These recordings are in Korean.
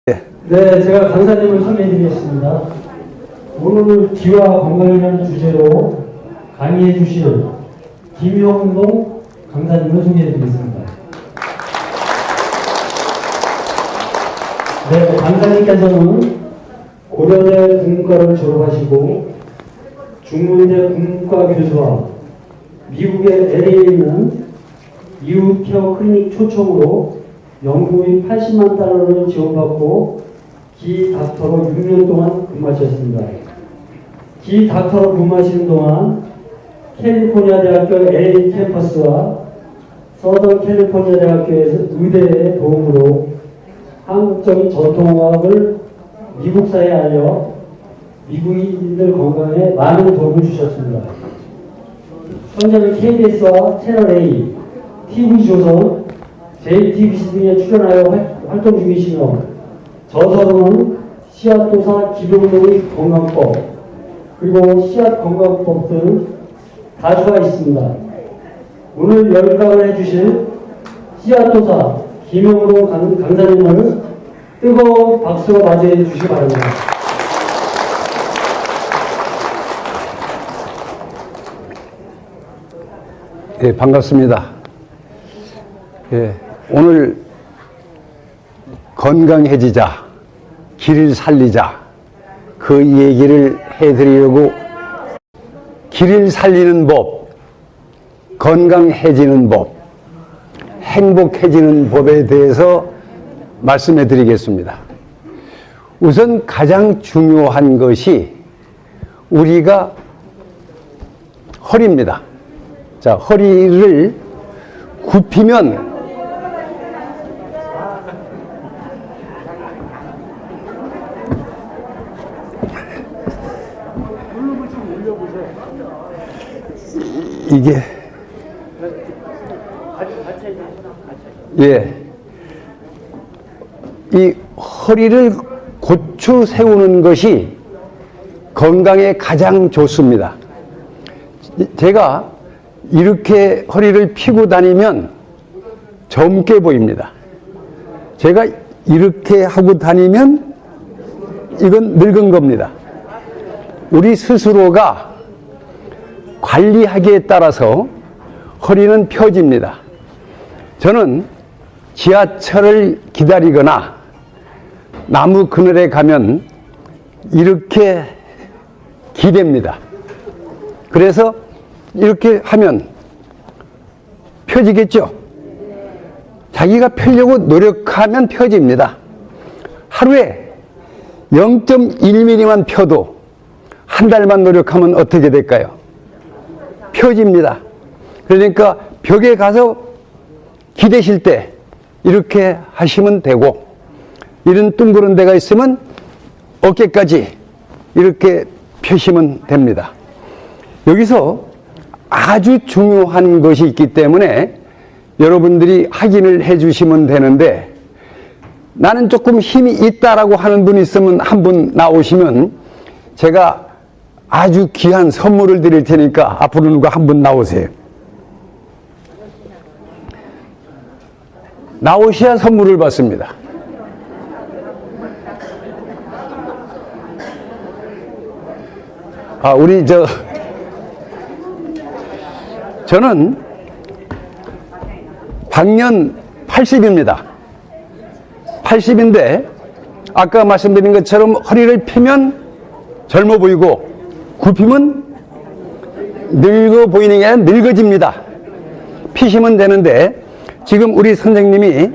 네, 제가 강사님을 소개해드리겠습니다. 오늘 기와 건강이라는 주제로 강의해 주시는 김용동 강사님을 소개해드리겠습니다. 네, 강사님께서는 고려대 국문과를 졸업하시고 중문대 국문과 교수와 미국의 LA에 있는 이웃케어 클리닉 초청으로 연구비 80만 달러를 지원받고 기 닥터로 6년 동안 근무하셨습니다. 기 닥터로 근무하시는 동안 캘리포니아 대학교 LA 캠퍼스와 서던 캘리포니아 대학교에서 의대의 도움으로 한국적인 전통의학을 미국 사회에 알려 미국인들 건강에 많은 도움을 주셨습니다. 현재는 KBS와 채널A, TV조선, JTBC 등에 출연하여 활동 중이시며 저서로는 씨앗도사 기병동의 건강법 그리고 씨앗건강법 등 다수가 있습니다. 오늘 열강을 해주실 씨앗도사 김용동 강사님을 뜨거운 박수로 맞이해 주시기 바랍니다. 네, 반갑습니다. 예, 오늘 건강해지자, 길을 살리자 그 얘기를 해드리려고 길을 살리는 법, 건강해지는 법, 행복해지는 법에 대해서 말씀해 드리겠습니다. 우선 가장 중요한 것이 우리가 허리입니다. 자, 허리를 굽히면 이게 이 허리를 고추 세우는 것이 건강에 가장 좋습니다. 제가 이렇게 허리를 펴고 다니면 젊게 보입니다. 제가 이렇게 하고 다니면 이건 늙은 겁니다. 우리 스스로가 관리하기에 따라서 허리는 펴집니다. 저는 지하철을 기다리거나 나무 그늘에 가면 이렇게 기댑니다. 그래서 이렇게 하면 펴지겠죠? 자기가 펴려고 노력하면 펴집니다. 하루에 0.1mm만 펴도 한 달만 노력하면 어떻게 될까요? 펴집니다. 그러니까 벽에 가서 기대실 때 이렇게 하시면 되고, 이런 둥그런 데가 있으면 어깨까지 이렇게 펴시면 됩니다. 여기서 아주 중요한 것이 있기 때문에 여러분들이 확인을 해 주시면 되는데, 나는 조금 힘이 있다라고 하는 분 있으면 한 분 나오시면 제가 아주 귀한 선물을 드릴 테니까 앞으로 누가 한 분 나오세요. 나오셔야 선물을 받습니다. 우리 저는 방년 80입니다. 80인데 아까 말씀드린 것처럼 허리를 펴면 젊어 보이고 굽히면 늙어 보이는 게 아니라 늙어집니다. 피시면 되는데, 지금 우리 선생님이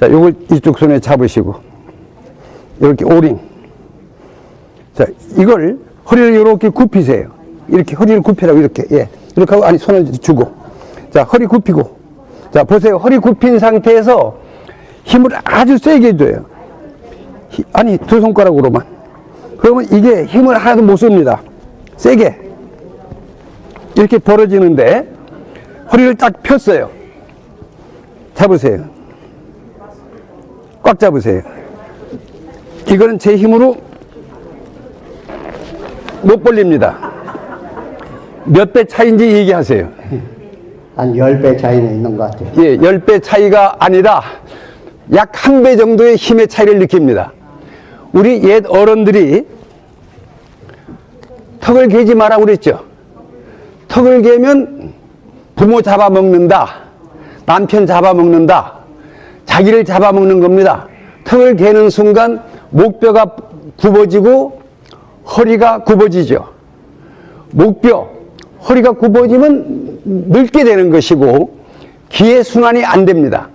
자, 요걸 이쪽 손에 잡으시고 이렇게 오링, 자, 이걸 허리를 이렇게 굽히세요. 이렇게 허리를 굽히라고 이렇게, 이렇게 하고, 아니, 손을 주고, 자, 허리 굽히고, 자, 보세요. 허리 굽힌 상태에서 힘을 아주 세게 줘요. 아니, 두 손가락으로만. 그러면 이게 힘을 하나도 못 씁니다. 세게 이렇게 벌어지는데, 허리를 딱 폈어요. 잡으세요. 꽉 잡으세요. 이거는 제 힘으로 못 벌립니다. 몇 배 차이인지 얘기하세요. 한 10배 차이는 있는 것 같아요. 예, 10배 차이가 아니라 약 1배 정도의 힘의 차이를 느낍니다. 우리 옛 어른들이 턱을 개지 마라 그랬죠. 턱을 개면 부모 잡아먹는다, 남편 잡아먹는다, 자기를 잡아먹는 겁니다. 턱을 개는 순간 목뼈가 굽어지고 허리가 굽어지죠. 목뼈, 허리가 굽어지면 늙게 되는 것이고 기의 순환이 안 됩니다.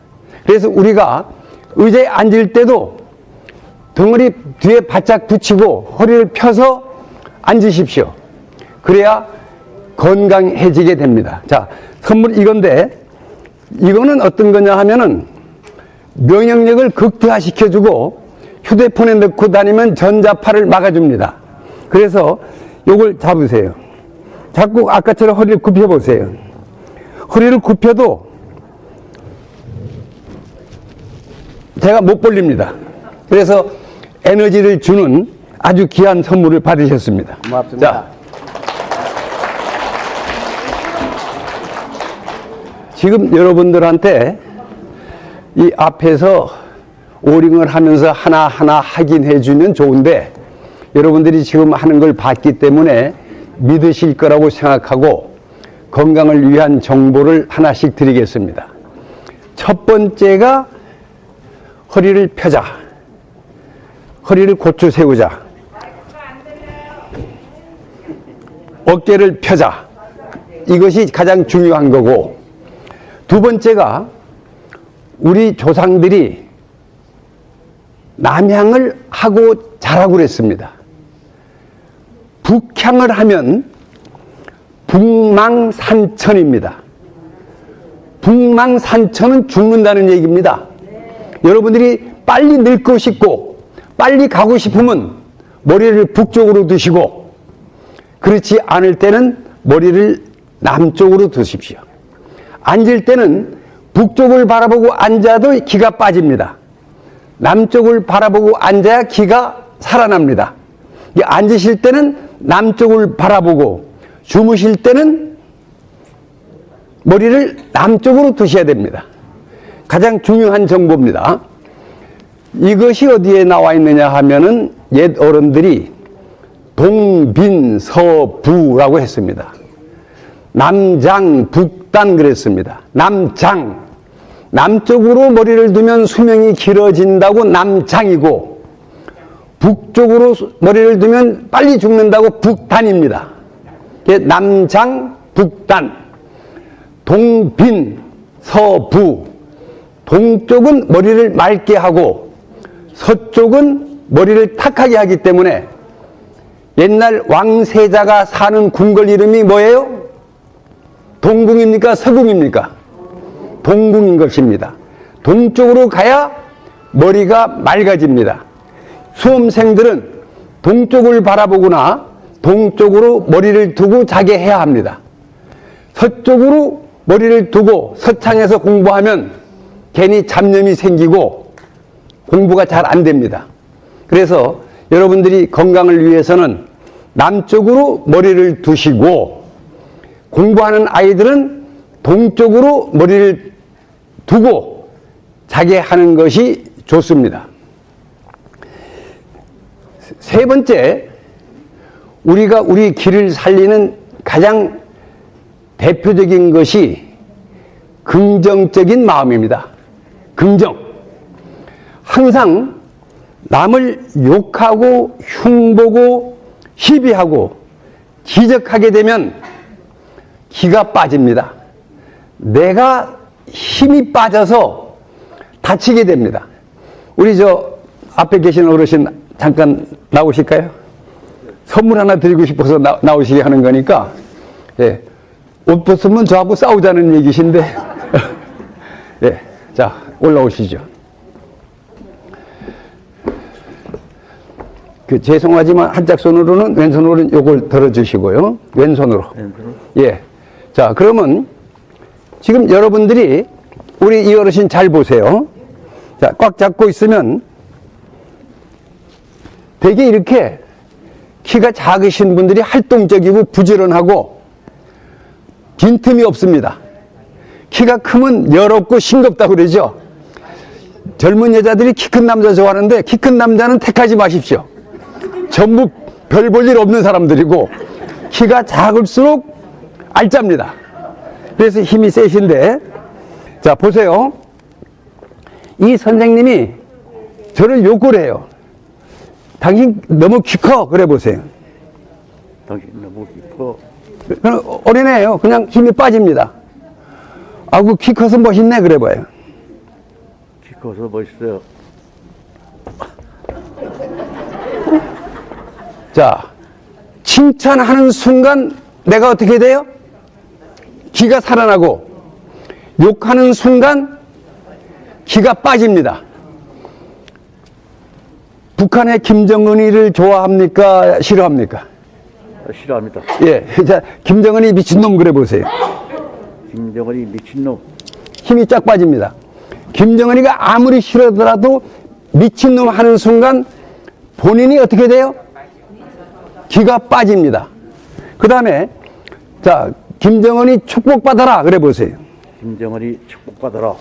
그래서 우리가 의자에 앉을 때도 덩어리 뒤에 바짝 붙이고 허리를 펴서 앉으십시오. 그래야 건강해지게 됩니다. 자, 선물 이건데, 이거는 어떤 거냐 하면은 면역력을 극대화시켜주고 휴대폰에 넣고 다니면 전자파를 막아줍니다. 그래서 요걸 잡으세요. 자꾸 아까처럼 허리를 굽혀보세요. 허리를 굽혀도 제가 못 벌립니다. 그래서 에너지를 주는 아주 귀한 선물을 받으셨습니다. 고맙습니다. 자, 지금 여러분들한테 이 앞에서 오링을 하면서 하나하나 확인해 주면 좋은데, 여러분들이 지금 하는 걸 봤기 때문에 믿으실 거라고 생각하고 건강을 위한 정보를 하나씩 드리겠습니다. 첫 번째가 허리를 펴자. 허리를 고추 세우자. 어깨를 펴자. 이것이 가장 중요한 거고, 두 번째가 우리 조상들이 남향을 하고 자라고 그랬습니다. 북향을 하면 북망산천입니다. 북망산천은 죽는다는 얘기입니다. 여러분들이 빨리 늙고 싶고 빨리 가고 싶으면 머리를 북쪽으로 두시고, 그렇지 않을 때는 머리를 남쪽으로 두십시오. 앉을 때는 북쪽을 바라보고 앉아도 기가 빠집니다. 남쪽을 바라보고 앉아야 기가 살아납니다. 앉으실 때는 남쪽을 바라보고, 주무실 때는 머리를 남쪽으로 두셔야 됩니다. 가장 중요한 정보입니다. 이것이 어디에 나와 있느냐 하면은 옛 어른들이 동빈서부라고 했습니다. 남장 북단 그랬습니다. 남장, 남쪽으로 머리를 두면 수명이 길어진다고 남장이고, 북쪽으로 머리를 두면 빨리 죽는다고 북단입니다. 남장 북단, 동빈 서부. 동쪽은 머리를 맑게 하고 서쪽은 머리를 탁하게 하기 때문에 옛날 왕세자가 사는 궁궐 이름이 뭐예요? 동궁입니까? 서궁입니까? 동궁인 것입니다. 동쪽으로 가야 머리가 맑아집니다. 수험생들은 동쪽을 바라보거나 동쪽으로 머리를 두고 자게 해야 합니다. 서쪽으로 머리를 두고 서창에서 공부하면 괜히 잡념이 생기고 공부가 잘 안 됩니다. 그래서 여러분들이 건강을 위해서는 남쪽으로 머리를 두시고, 공부하는 아이들은 동쪽으로 머리를 두고 자게 하는 것이 좋습니다. 세 번째, 우리가 우리 기를 살리는 가장 대표적인 것이 긍정적인 마음입니다. 긍정. 항상 남을 욕하고 흉보고 시비하고 지적하게 되면 기가 빠집니다. 내가 힘이 빠져서 다치게 됩니다. 우리 앞에 계신 어르신 잠깐 나오실까요? 선물 하나 드리고 싶어서 나오시게 하는 거니까. 예. 옷 벗으면 저하고 싸우자는 얘기신데. 예. 자, 올라오시죠. 죄송하지만 한짝 손으로는, 왼손으로는 요걸 들어주시고요. 왼손으로. 예. 자, 그러면 지금 여러분들이 우리 이 어르신 잘 보세요. 자, 꽉 잡고 있으면 되게 이렇게 키가 작으신 분들이 활동적이고 부지런하고 빈틈이 없습니다. 키가 크면 여롭고 싱겁다고 그러죠. 젊은 여자들이 키 큰 남자 좋아하는데 키 큰 남자는 택하지 마십시오. 전부 별 볼 일 없는 사람들이고 키가 작을수록 알짭니다. 그래서 힘이 세신데, 자 보세요. 이 선생님이 저를 욕을 해요. 당신 너무 키 커. 그래 보세요. 당신 너무 깊어. 어린애예요. 그냥 힘이 빠집니다. 아구 키 커서 멋있네. 그래 봐요. 키 커서 멋있어요. 자, 칭찬하는 순간 내가 어떻게 돼요? 기가 살아나고, 욕하는 순간 기가 빠집니다. 북한의 김정은이를 좋아합니까? 싫어합니까? 싫어합니다. 예, 자, 김정은이 미친놈 그래 보세요. 김정은이 미친놈. 힘이 쫙 빠집니다. 김정은이가 아무리 싫어하더라도 미친놈 하는 순간 본인이 어떻게 돼요? 기가 빠집니다. 그 다음에, 자, 김정은이 축복받아라. 그래 보세요. 김정은이 축복받아라.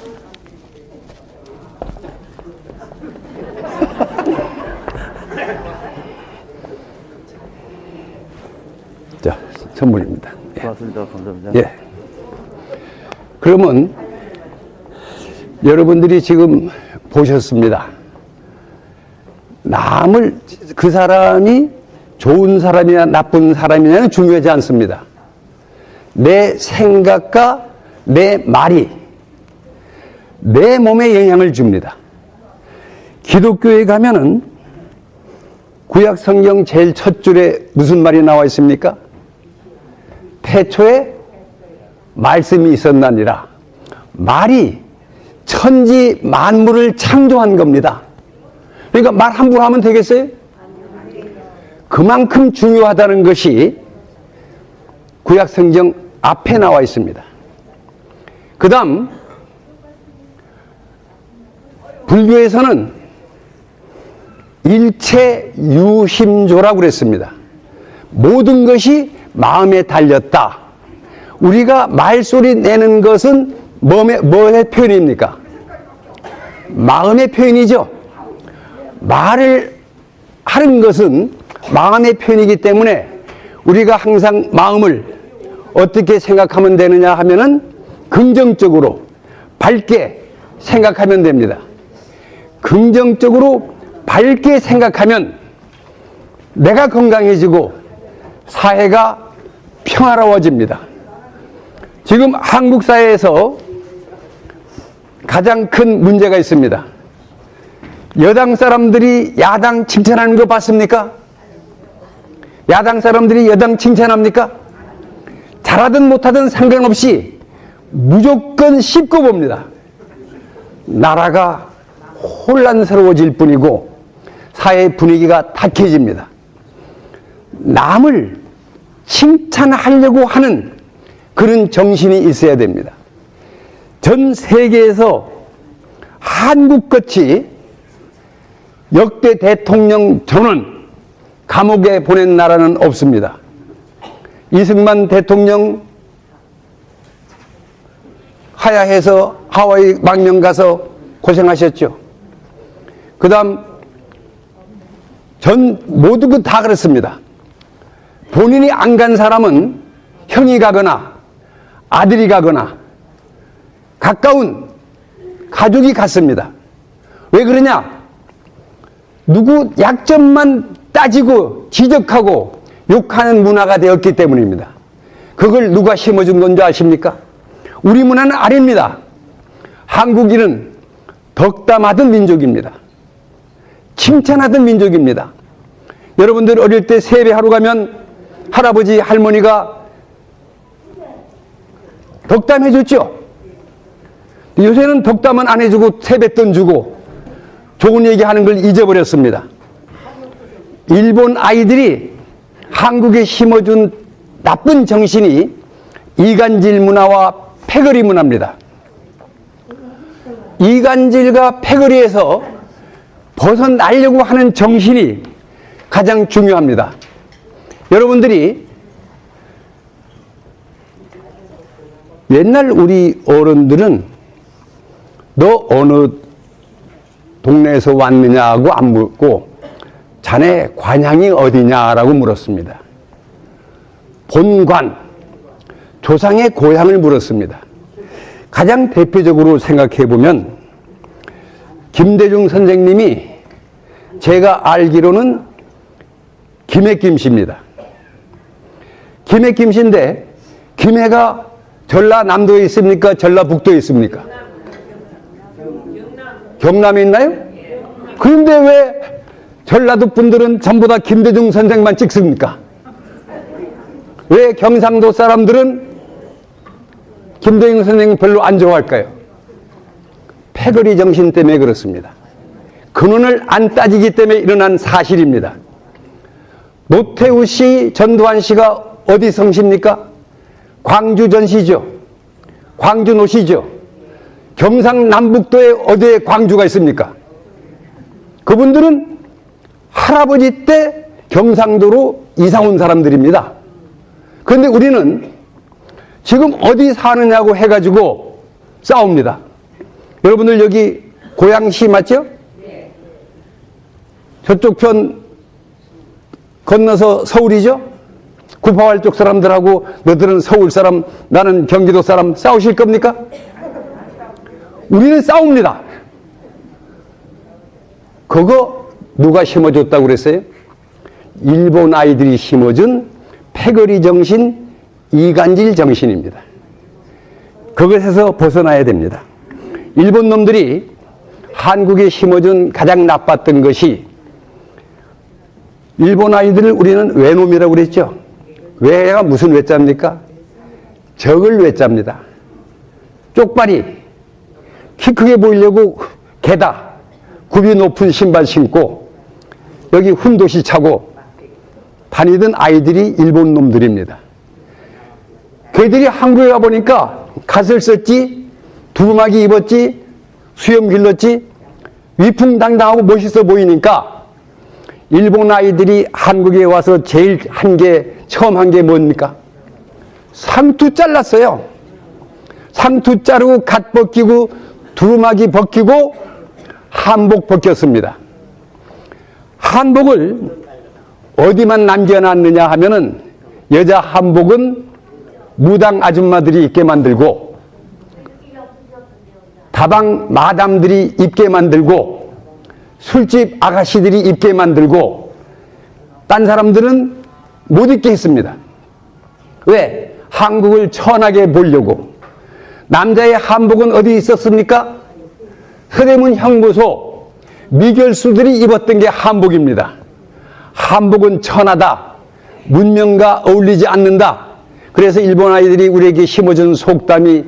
자, 선물입니다. 고맙습니다. 감사합니다. 예. 그러면 여러분들이 지금 보셨습니다. 남을, 그 사람이 좋은 사람이냐 나쁜 사람이냐는 중요하지 않습니다. 내 생각과 내 말이 내 몸에 영향을 줍니다. 기독교에 가면은 구약 성경 제일 첫 줄에 무슨 말이 나와 있습니까? 태초에 말씀이 있었나니라. 말이 천지 만물을 창조한 겁니다. 그러니까 말 함부로 하면 되겠어요? 그만큼 중요하다는 것이 구약 성경 앞에 나와 있습니다. 그 다음 불교에서는 일체 유심조라고 그랬습니다. 모든 것이 마음에 달렸다. 우리가 말소리 내는 것은 뭐의 표현입니까? 마음의 표현이죠. 말을 하는 것은 마음의 표현이기 때문에 우리가 항상 마음을 어떻게 생각하면 되느냐 하면은 긍정적으로 밝게 생각하면 됩니다. 긍정적으로 밝게 생각하면 내가 건강해지고 사회가 평화로워집니다. 지금 한국 사회에서 가장 큰 문제가 있습니다. 여당 사람들이 야당 칭찬하는 거 봤습니까? 야당 사람들이 여당 칭찬합니까? 잘하든 못하든 상관없이 무조건 씹고 봅니다. 나라가 혼란스러워질 뿐이고 사회 분위기가 탁해집니다. 남을 칭찬하려고 하는 그런 정신이 있어야 됩니다. 전 세계에서 한국같이 역대 대통령 전원 감옥에 보낸 나라는 없습니다. 이승만 대통령 하야해서 하와이 망명 가서 고생하셨죠. 그 다음 모두 다 그렇습니다. 본인이 안 간 사람은 형이 가거나 아들이 가거나 가까운 가족이 갔습니다. 왜 그러냐? 누구 약점만 따지고 지적하고 욕하는 문화가 되었기 때문입니다. 그걸 누가 심어준 건지 아십니까? 우리 문화는 아닙니다. 한국인은 덕담하던 민족입니다. 칭찬하던 민족입니다. 여러분들 어릴 때 세배하러 가면 할아버지 할머니가 덕담해 줬죠. 요새는 덕담은 안 해주고 세뱃돈 주고 좋은 얘기하는 걸 잊어버렸습니다. 일본 아이들이 한국에 심어준 나쁜 정신이 이간질 문화와 패거리 문화입니다. 이간질과 패거리에서 벗어나려고 하는 정신이 가장 중요합니다. 여러분들이 옛날 우리 어른들은 너 어느 동네에서 왔느냐고 안 묻고 자네 관향이 어디냐라고 물었습니다. 본관, 조상의 고향을 물었습니다. 가장 대표적으로 생각해 보면 김대중 선생님이 제가 알기로는 김해김씨입니다. 김해김씨인데 김해가 전라남도에 있습니까? 전라북도에 있습니까? 경남에 있나요? 그런데 왜 전라도 분들은 전부 다 김대중 선생만 찍습니까? 왜 경상도 사람들은 김대중 선생 별로 안 좋아할까요? 패거리 정신 때문에 그렇습니다. 근원을 안 따지기 때문에 일어난 사실입니다. 노태우 씨, 전두환 씨가 어디 성씨입니까? 광주 전시죠. 광주 노시죠. 경상남북도에 어디에 광주가 있습니까? 그분들은 할아버지 때 경상도로 이사 온 사람들입니다. 그런데 우리는 지금 어디 사느냐고 해가지고 싸웁니다. 여러분들 여기 고양시 맞죠? 저쪽 편 건너서 서울이죠? 구파발 쪽 사람들하고 너들은 서울 사람, 나는 경기도 사람 싸우실 겁니까? 우리는 싸웁니다. 그거 누가 심어줬다고 그랬어요? 일본 아이들이 심어준 패거리 정신, 이간질 정신입니다. 그것에서 벗어나야 됩니다. 일본 놈들이 한국에 심어준 가장 나빴던 것이 일본 아이들을 우리는 외놈이라고 그랬죠. 외가 무슨 외자입니까? 적을 외자입니다. 쪽발이 키 크게 보이려고 게다 굽이 높은 신발 신고 여기 훈도시 차고 다니던 아이들이 일본 놈들입니다. 걔들이 한국에 가보니까 갓을 썼지, 두루마기 입었지, 수염 길렀지, 위풍당당하고 멋있어 보이니까 일본 아이들이 한국에 와서 제일 처음 한 게 뭡니까? 상투 잘랐어요. 상투 자르고 갓 벗기고 두루마기 벗기고 한복 벗겼습니다. 한복을 어디만 남겨놨느냐 하면은 여자 한복은 무당 아줌마들이 입게 만들고 다방 마담들이 입게 만들고 술집 아가씨들이 입게 만들고 딴 사람들은 못 입게 했습니다. 왜? 한국을 천하게 보려고. 남자의 한복은 어디 있었습니까? 서대문 형무소 미결수들이 입었던 게 한복입니다. 한복은 천하다. 문명과 어울리지 않는다. 그래서 일본 아이들이 우리에게 심어준 속담이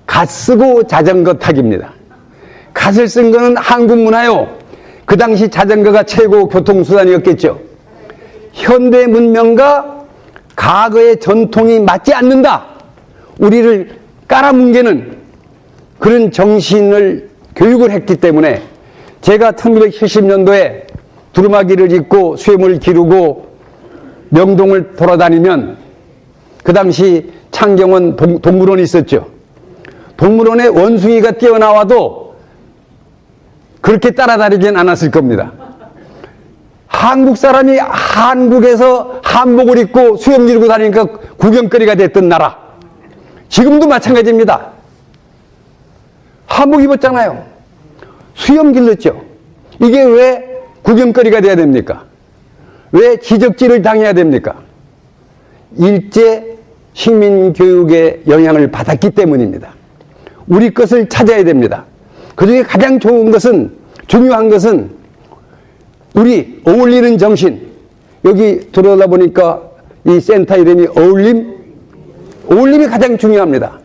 갓 쓰고 자전거 타기입니다. 갓을 쓴 거는 한국 문화요. 그 당시 자전거가 최고 교통수단이었겠죠. 현대 문명과 과거의 전통이 맞지 않는다. 우리를 깔아뭉개는 그런 정신을 교육을 했기 때문에 제가 1970년도에 두루마기를 입고 수염을 기르고 명동을 돌아다니면 그 당시 창경원 동물원이 있었죠. 동물원에 원숭이가 뛰어나와도 그렇게 따라다니진 않았을 겁니다. 한국 사람이 한국에서 한복을 입고 수염 기르고 다니니까 구경거리가 됐던 나라. 지금도 마찬가지입니다. 한복 입었잖아요. 수염 길렀죠. 이게 왜 구경거리가 돼야 됩니까? 왜 지적질을 당해야 됩니까? 일제 식민교육의 영향을 받았기 때문입니다. 우리 것을 찾아야 됩니다. 그중에 가장 중요한 것은 우리 어울리는 정신. 여기 들어오다 보니까 이 센터 이름이 어울림이 가장 중요합니다.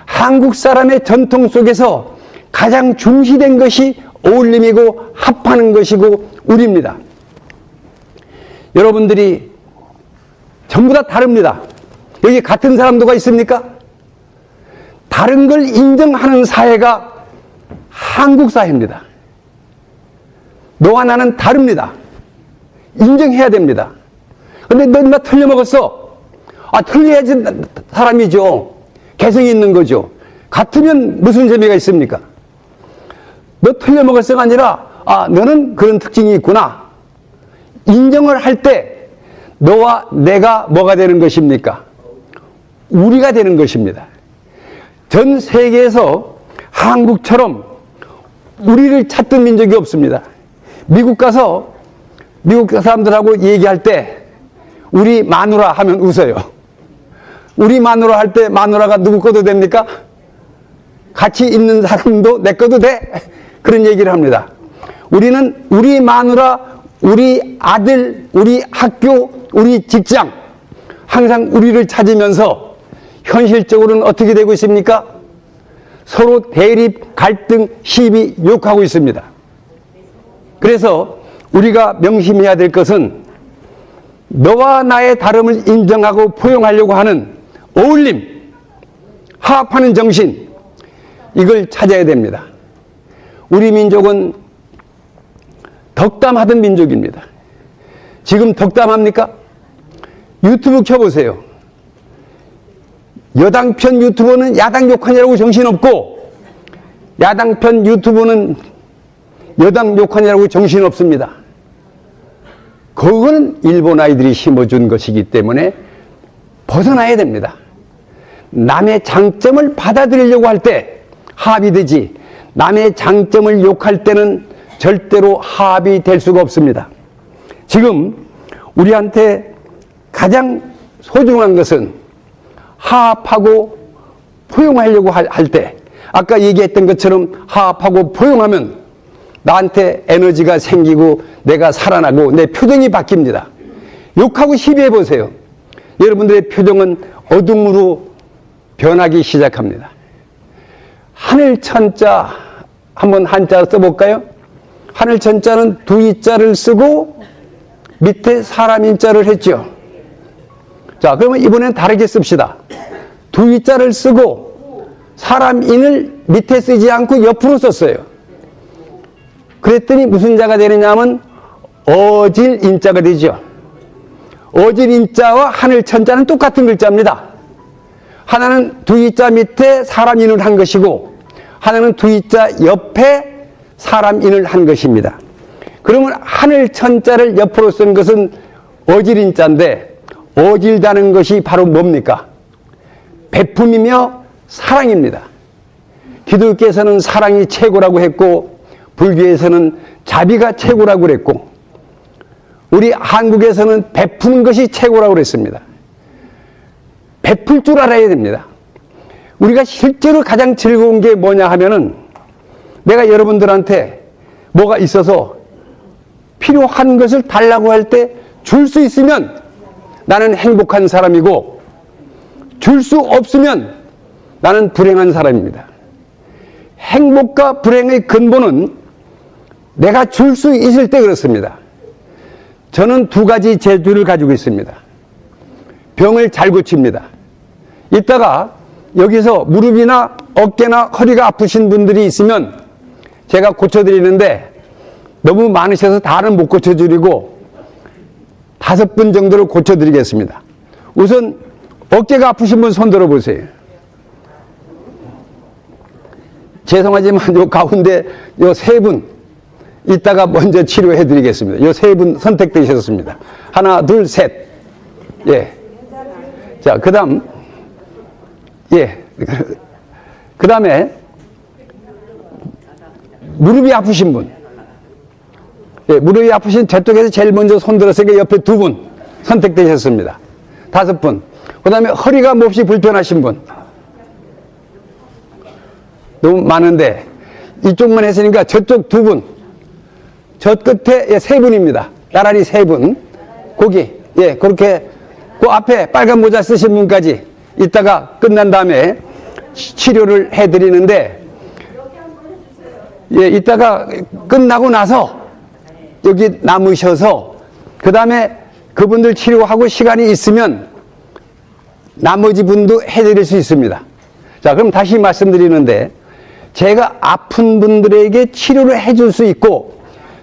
한국 사람의 전통 속에서 가장 중시된 것이 어울림이고 합하는 것이고 우리입니다. 여러분들이 전부 다 다릅니다. 여기 같은 사람도가 있습니까? 다른 걸 인정하는 사회가 한국 사회입니다. 너와 나는 다릅니다. 인정해야 됩니다. 근데 너 인마 틀려먹었어. 틀려야지 사람이죠. 개성이 있는 거죠. 같으면 무슨 재미가 있습니까? 너 틀려먹었어가 아니라 아, 너는 그런 특징이 있구나. 인정을 할 때 너와 내가 뭐가 되는 것입니까? 우리가 되는 것입니다. 전 세계에서 한국처럼 우리를 찾던 민족이 없습니다. 미국 가서 미국 사람들하고 얘기할 때 우리 마누라 하면 웃어요. 우리 마누라 할 때 마누라가 누구 거도 됩니까? 같이 있는 사람도 내 거도 돼? 그런 얘기를 합니다. 우리는 우리 마누라, 우리 아들, 우리 학교, 우리 직장 항상 우리를 찾으면서 현실적으로는 어떻게 되고 있습니까? 서로 대립, 갈등, 시비, 욕하고 있습니다. 그래서 우리가 명심해야 될 것은 너와 나의 다름을 인정하고 포용하려고 하는 어울림, 화합하는 정신, 이걸 찾아야 됩니다. 우리 민족은 덕담하던 민족입니다. 지금 덕담합니까? 유튜브 켜보세요. 여당편 유튜버는 야당 욕하냐고 정신없고 야당편 유튜버는 여당 욕하냐고 정신없습니다. 그거는 일본 아이들이 심어준 것이기 때문에 벗어나야 됩니다. 남의 장점을 받아들이려고 할 때 합이 되지, 남의 장점을 욕할 때는 절대로 합이 될 수가 없습니다. 지금 우리한테 가장 소중한 것은 화합하고 포용하려고 할 때, 아까 얘기했던 것처럼 화합하고 포용하면 나한테 에너지가 생기고 내가 살아나고 내 표정이 바뀝니다. 욕하고 시비해 보세요. 여러분들의 표정은 어둠으로 변하기 시작합니다. 하늘천자 한번 한자 써볼까요? 하늘천자는 두 이자를 쓰고 밑에 사람 인자를 했죠. 자, 그러면 이번엔 다르게 씁시다. 두 이자를 쓰고 사람 인을 밑에 쓰지 않고 옆으로 썼어요. 그랬더니 무슨 자가 되느냐 하면 어질 인자가 되죠. 어질 인자와 하늘 천자는 똑같은 글자입니다. 하나는 두 이자 밑에 사람 인을 한 것이고 하나는 두 이자 옆에 사람 인을 한 것입니다. 그러면 하늘 천자를 옆으로 쓴 것은 어질 인자인데 어질다는 것이 바로 뭡니까? 베품이며 사랑입니다. 기독교에서는 사랑이 최고라고 했고 불교에서는 자비가 최고라고 그랬고 우리 한국에서는 베푸는 것이 최고라고 그랬습니다. 베풀 줄 알아야 됩니다. 우리가 실제로 가장 즐거운 게 뭐냐 하면은 내가 여러분들한테 뭐가 있어서 필요한 것을 달라고 할 때 줄 수 있으면 나는 행복한 사람이고 줄 수 없으면 나는 불행한 사람입니다. 행복과 불행의 근본은 내가 줄 수 있을 때 그렇습니다. 저는 두 가지 재주를 가지고 있습니다. 병을 잘 고칩니다. 이따가 여기서 무릎이나 어깨나 허리가 아프신 분들이 있으면 제가 고쳐드리는데 너무 많으셔서 다는 못 고쳐드리고 5분 정도를 고쳐드리겠습니다. 우선 어깨가 아프신 분 손 들어보세요. 죄송하지만 요 가운데 요 3분 이따가 먼저 치료해드리겠습니다. 요 3분 선택되셨습니다. 하나, 둘, 셋. 예. 자, 그 다음, 예. 그 다음에, 무릎이 아프신 분. 예, 무릎이 아프신 저쪽에서 제일 먼저 손 들었으니까 옆에 2분 선택되셨습니다. 5분. 그 다음에 허리가 몹시 불편하신 분. 너무 많은데, 이쪽만 했으니까 저쪽 2분. 저 끝에 3분입니다. 나란히 3분. 거기, 예, 그렇게, 그 앞에 빨간 모자 쓰신 분까지 이따가 끝난 다음에 치료를 해드리는데, 예, 이따가 끝나고 나서 여기 남으셔서, 그 다음에 그분들 치료하고 시간이 있으면 나머지 분도 해드릴 수 있습니다. 자, 그럼 다시 말씀드리는데, 제가 아픈 분들에게 치료를 해줄 수 있고,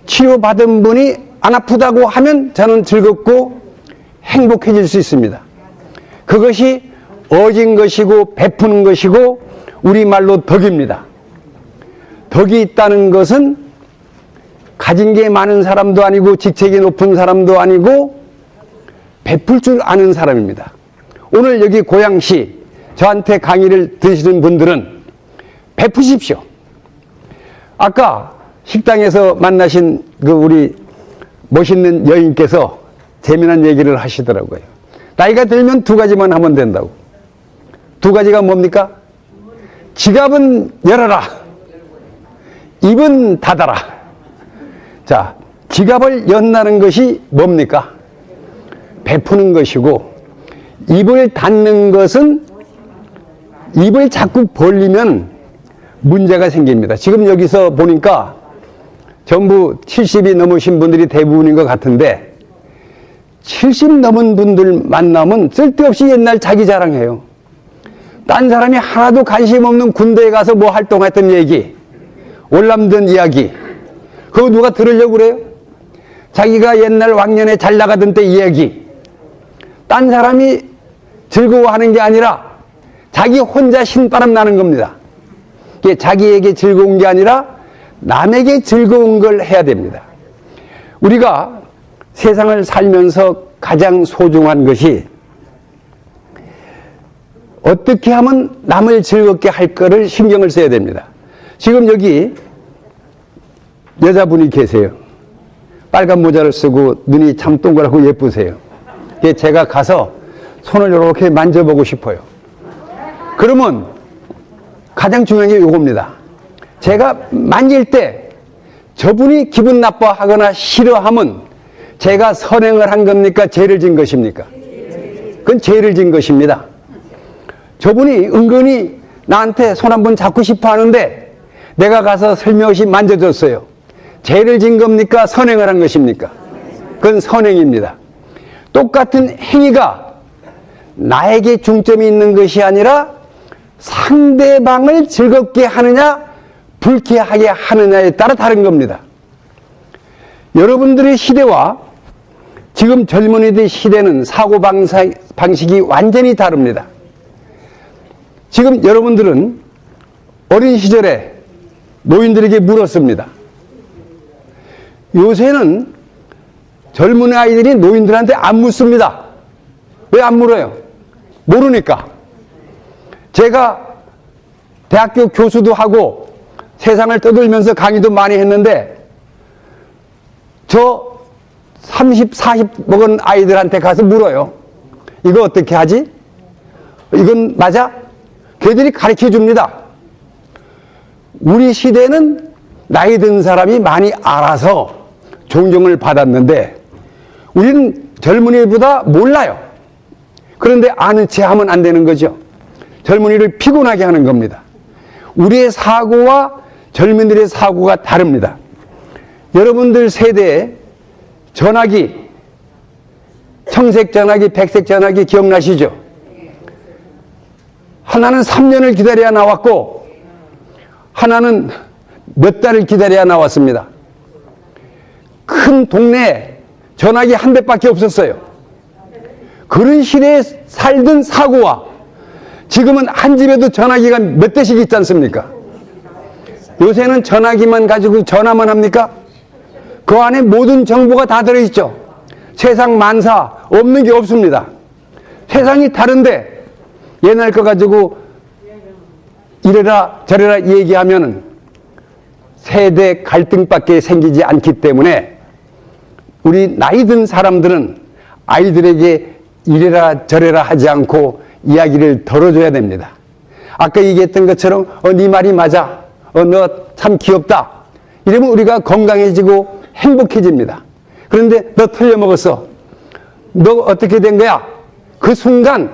치료받은 분이 안 아프다고 하면 저는 즐겁고 행복해질 수 있습니다. 그것이 어진 것이고 베푸는 것이고 우리말로 덕입니다. 덕이 있다는 것은 가진 게 많은 사람도 아니고 직책이 높은 사람도 아니고 베풀 줄 아는 사람입니다. 오늘 여기 고양시 저한테 강의를 들으시는 분들은 베푸십시오. 아까 식당에서 만나신 그 우리 멋있는 여인께서 재미난 얘기를 하시더라고요. 나이가 들면 두 가지만 하면 된다고. 두 가지가 뭡니까? 지갑은 열어라. 입은 닫아라. 자, 지갑을 연다는 것이 뭡니까? 베푸는 것이고, 입을 닫는 것은 입을 자꾸 벌리면 문제가 생깁니다. 지금 여기서 보니까 전부 70이 넘으신 분들이 대부분인 것 같은데 70 넘은 분들 만나면 쓸데없이 옛날 자기 자랑해요. 딴 사람이 하나도 관심 없는 군대에 가서 뭐 활동했던 얘기, 월남전 이야기, 그거 누가 들으려고 그래요? 자기가 옛날 왕년에 잘 나가던 때 이야기, 딴 사람이 즐거워하는 게 아니라 자기 혼자 신바람 나는 겁니다. 이게 자기에게 즐거운 게 아니라 남에게 즐거운 걸 해야 됩니다. 우리가 세상을 살면서 가장 소중한 것이 어떻게 하면 남을 즐겁게 할 거를 신경을 써야 됩니다. 지금 여기 여자분이 계세요. 빨간 모자를 쓰고 눈이 참 동그랗고 예쁘세요. 제가 가서 손을 이렇게 만져보고 싶어요. 그러면 가장 중요한 게 이겁니다. 제가 만질 때 저분이 기분 나빠하거나 싫어하면 제가 선행을 한 겁니까? 죄를 진 것입니까? 그건 죄를 진 것입니다. 저분이 은근히 나한테 손 한번 잡고 싶어 하는데 내가 가서 슬며시 만져줬어요. 죄를 진 겁니까? 선행을 한 것입니까? 그건 선행입니다. 똑같은 행위가 나에게 중점이 있는 것이 아니라 상대방을 즐겁게 하느냐 불쾌하게 하느냐에 따라 다른 겁니다. 여러분들의 시대와 지금 젊은이들 시대는 사고방식이 완전히 다릅니다. 지금 여러분들은 어린 시절에 노인들에게 물었습니다. 요새는 젊은 아이들이 노인들한테 안 묻습니다. 왜 안 물어요? 모르니까. 제가 대학교 교수도 하고 세상을 떠돌면서 강의도 많이 했는데 저 30, 40 먹은 아이들한테 가서 물어요. 이거 어떻게 하지? 이건 맞아? 걔들이 가르쳐 줍니다. 우리 시대는 나이 든 사람이 많이 알아서 존경을 받았는데 우리는 젊은이보다 몰라요. 그런데 아는 체 하면 안 되는 거죠. 젊은이를 피곤하게 하는 겁니다. 우리의 사고와 젊은이들의 사고가 다릅니다. 여러분들 세대에 전화기, 청색 전화기, 백색 전화기 기억나시죠? 하나는 3년을 기다려야 나왔고 하나는 몇 달을 기다려야 나왔습니다. 큰 동네에 전화기 한 대밖에 없었어요. 그런 시대에 살던 사고와 지금은 한 집에도 전화기가 몇 대씩 있지 않습니까? 요새는 전화기만 가지고 전화만 합니까? 그 안에 모든 정보가 다 들어있죠. 세상 만사 없는 게 없습니다. 세상이 다른데 옛날 거 가지고 이래라 저래라 얘기하면은 세대 갈등밖에 생기지 않기 때문에 우리 나이 든 사람들은 아이들에게 이래라 저래라 하지 않고 이야기를 덜어줘야 됩니다. 아까 얘기했던 것처럼 네 말이 맞아. 너 참 귀엽다. 이러면 우리가 건강해지고 행복해집니다. 그런데 너 틀려먹었어. 너 어떻게 된 거야? 그 순간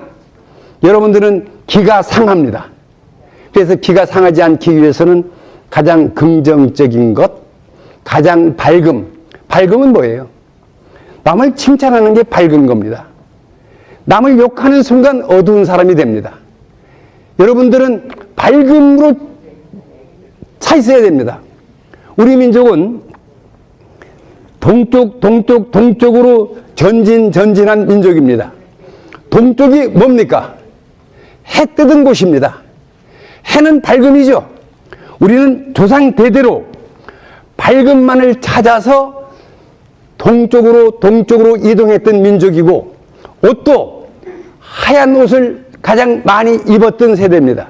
여러분들은 기가 상합니다. 그래서 기가 상하지 않기 위해서는 가장 긍정적인 것, 가장 밝음. 밝음은 뭐예요? 남을 칭찬하는 게 밝은 겁니다. 남을 욕하는 순간 어두운 사람이 됩니다. 여러분들은 밝음으로 차 있어야 됩니다. 우리 민족은 동쪽으로 전진한 민족입니다. 동쪽이 뭡니까? 해 뜨던 곳입니다. 해는 밝음이죠. 우리는 조상 대대로 밝음만을 찾아서 동쪽으로 이동했던 민족이고, 옷도 하얀 옷을 가장 많이 입었던 세대입니다.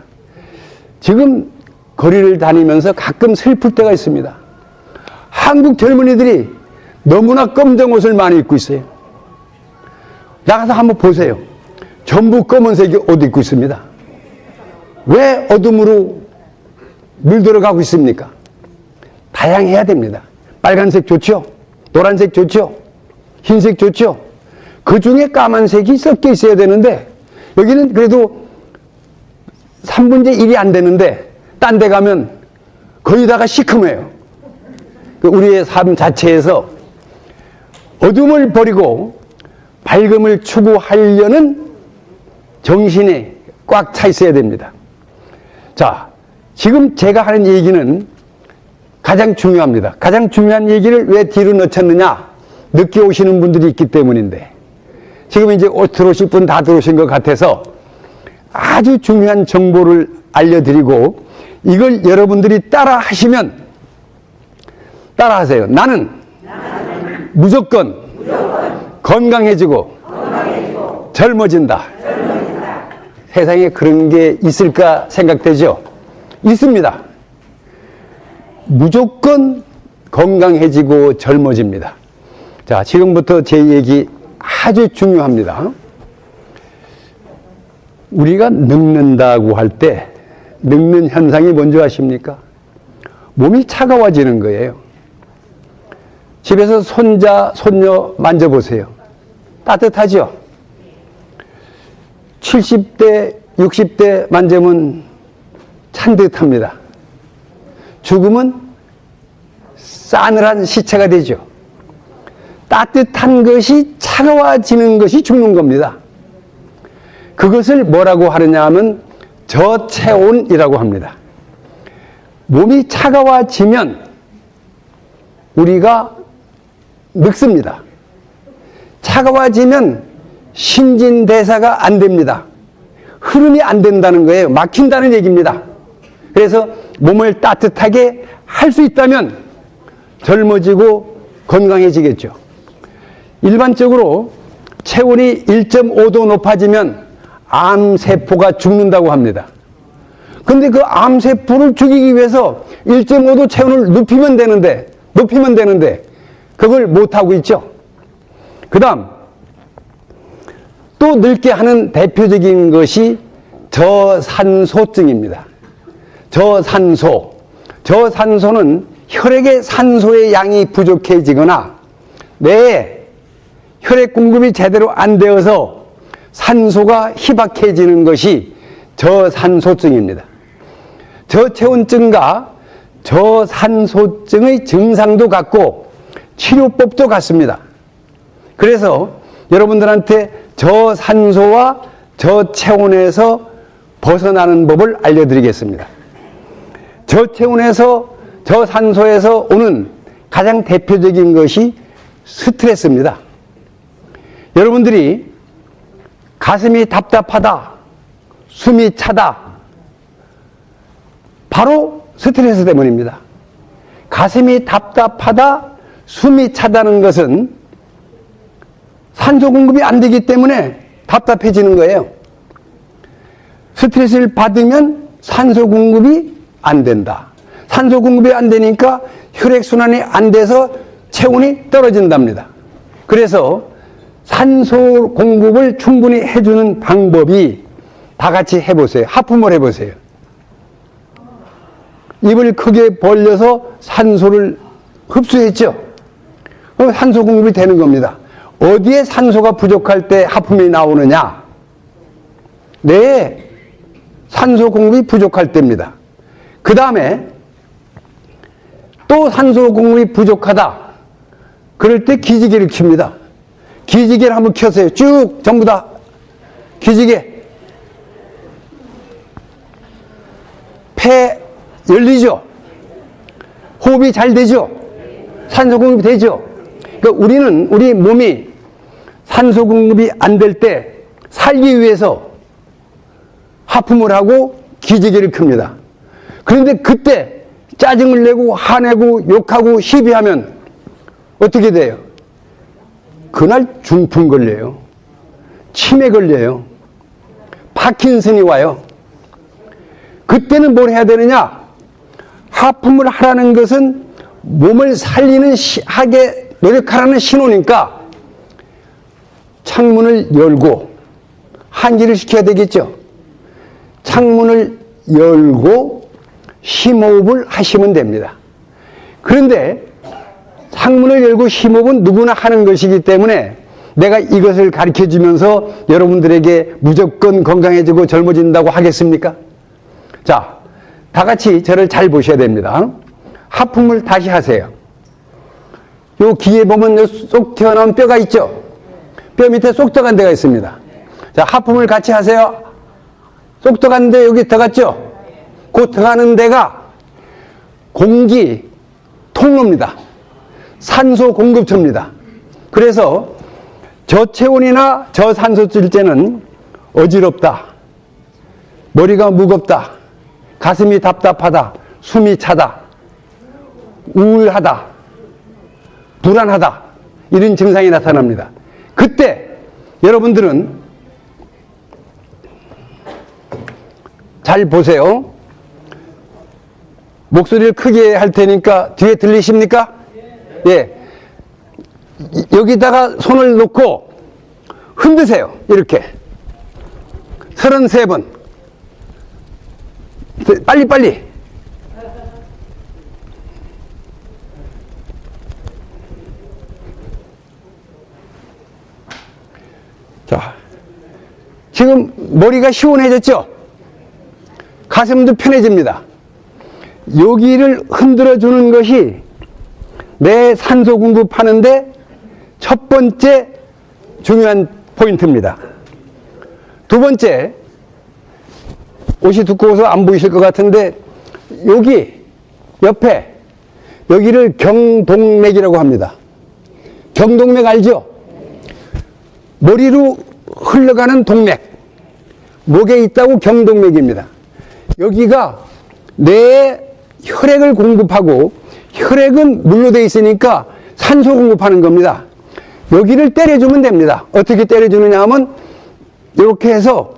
지금 거리를 다니면서 가끔 슬플 때가 있습니다. 한국 젊은이들이 너무나 검정 옷을 많이 입고 있어요. 나가서 한번 보세요. 전부 검은색 옷 입고 있습니다. 왜 어둠으로 물들어가고 있습니까? 다양해야 됩니다. 빨간색 좋죠? 노란색 좋죠? 흰색 좋죠? 그 중에 까만색이 섞여 있어야 되는데, 여기는 그래도 3분의 1이 안 되는데, 딴 데 가면 거의 다가 시커매요. 우리의 삶 자체에서 어둠을 버리고 밝음을 추구하려는 정신이 꽉 차 있어야 됩니다. 자, 지금 제가 하는 얘기는 가장 중요합니다. 가장 중요한 얘기를 왜 뒤로 넣쳤느냐? 늦게 오시는 분들이 있기 때문인데, 지금 이제 들어오실 분 다 들어오신 것 같아서 아주 중요한 정보를 알려드리고, 이걸 여러분들이 따라 하시면, 따라하세요. 나는 무조건 건강해지고 젊어진다. 세상에 그런 게 있을까 생각되죠? 있습니다. 무조건 건강해지고 젊어집니다. 자, 지금부터 제 얘기 아주 중요합니다. 우리가 늙는다고 할 때 늙는 현상이 뭔지 아십니까? 몸이 차가워지는 거예요. 집에서 손자, 손녀 만져보세요. 따뜻하죠? 70대, 60대 만지면 찬 듯합니다. 죽으면 싸늘한 시체가 되죠. 따뜻한 것이 차가워지는 것이 죽는 겁니다. 그것을 뭐라고 하느냐 하면 저체온이라고 합니다. 몸이 차가워지면 우리가 늙습니다. 차가워지면 신진대사가 안 됩니다. 흐름이 안 된다는 거예요. 막힌다는 얘기입니다. 그래서 몸을 따뜻하게 할 수 있다면 젊어지고 건강해지겠죠. 일반적으로 체온이 1.5도 높아지면 암세포가 죽는다고 합니다. 근데 그 암세포를 죽이기 위해서 1.5도 체온을 높이면 되는데 그걸 못하고 있죠. 그 다음 또 늙게 하는 대표적인 것이 저산소증입니다. 저산소는 혈액의 산소의 양이 부족해지거나 뇌에 혈액 공급이 제대로 안 되어서 산소가 희박해지는 것이 저산소증입니다. 저체온증과 저산소증의 증상도 같고 치료법도 같습니다. 그래서 여러분들한테 저산소와 저체온에서 벗어나는 법을 알려드리겠습니다. 저체온에서 저산소에서 오는 가장 대표적인 것이 스트레스입니다. 여러분들이 가슴이 답답하다, 숨이 차다, 바로 스트레스 때문입니다. 가슴이 답답하다, 숨이 차다는 것은 산소 공급이 안 되기 때문에 답답해지는 거예요. 스트레스를 받으면 산소 공급이 안 된다. 산소 공급이 안 되니까 혈액순환이 안 돼서 체온이 떨어진답니다. 그래서 산소 공급을 충분히 해주는 방법이 다 같이 해보세요. 하품을 해보세요. 입을 크게 벌려서 산소를 흡수했죠. 그럼 산소 공급이 되는 겁니다. 어디에 산소가 부족할 때 하품이 나오느냐? 뇌에 산소 공급이 부족할 때입니다. 그 다음에 또 산소 공급이 부족하다. 그럴 때 기지개를 켭니다. 기지개를 한번 켜세요. 쭉 전부 다 기지개. 폐 열리죠? 호흡이 잘 되죠? 산소 공급이 되죠? 그러니까 우리 몸이 산소 공급이 안 될 때 살기 위해서 하품을 하고 기지개를 켭니다. 그런데 그때 짜증을 내고 화내고 욕하고 시비하면 어떻게 돼요? 그날 중풍 걸려요. 치매 걸려요. 파킨슨이 와요. 그때는 뭘 해야 되느냐? 하품을 하라는 것은 몸을 살리는 하게 노력하라는 신호니까 창문을 열고 환기를 시켜야 되겠죠. 창문을 열고 심호흡을 하시면 됩니다. 그런데 창문을 열고 심호흡은 누구나 하는 것이기 때문에 내가 이것을 가르쳐 주면서 여러분들에게 무조건 건강해지고 젊어진다고 하겠습니까? 자, 다 같이 저를 잘 보셔야 됩니다. 하품을 다시 하세요. 요 귀에 보면 쏙 튀어나온 뼈가 있죠? 뼈 밑에 쏙 들어간 데가 있습니다. 자, 하품을 같이 하세요. 쏙 들어갔는데 여기 들어갔죠? 그 들어가는 데가 공기 통로입니다. 산소 공급처입니다. 그래서 저체온이나 저산소일 때는 어지럽다, 머리가 무겁다, 가슴이 답답하다, 숨이 차다, 우울하다, 불안하다, 이런 증상이 나타납니다. 그때 여러분들은 잘 보세요. 목소리를 크게 할 테니까 뒤에 들리십니까? 예. 여기다가 손을 놓고 흔드세요. 이렇게 33번. 빨리빨리. 자, 지금 머리가 시원해졌죠? 가슴도 편해집니다. 여기를 흔들어 주는 것이 내 산소 공급하는데 첫 번째 중요한 포인트입니다. 두 번째, 옷이 두꺼워서 안 보이실 것 같은데 여기 옆에 여기를 경동맥이라고 합니다. 경동맥 알죠? 머리로 흘러가는 동맥, 목에 있다고 경동맥입니다. 여기가 내 혈액을 공급하고 혈액은 물로 되어 있으니까 산소 공급하는 겁니다. 여기를 때려주면 됩니다. 어떻게 때려주느냐 하면 이렇게 해서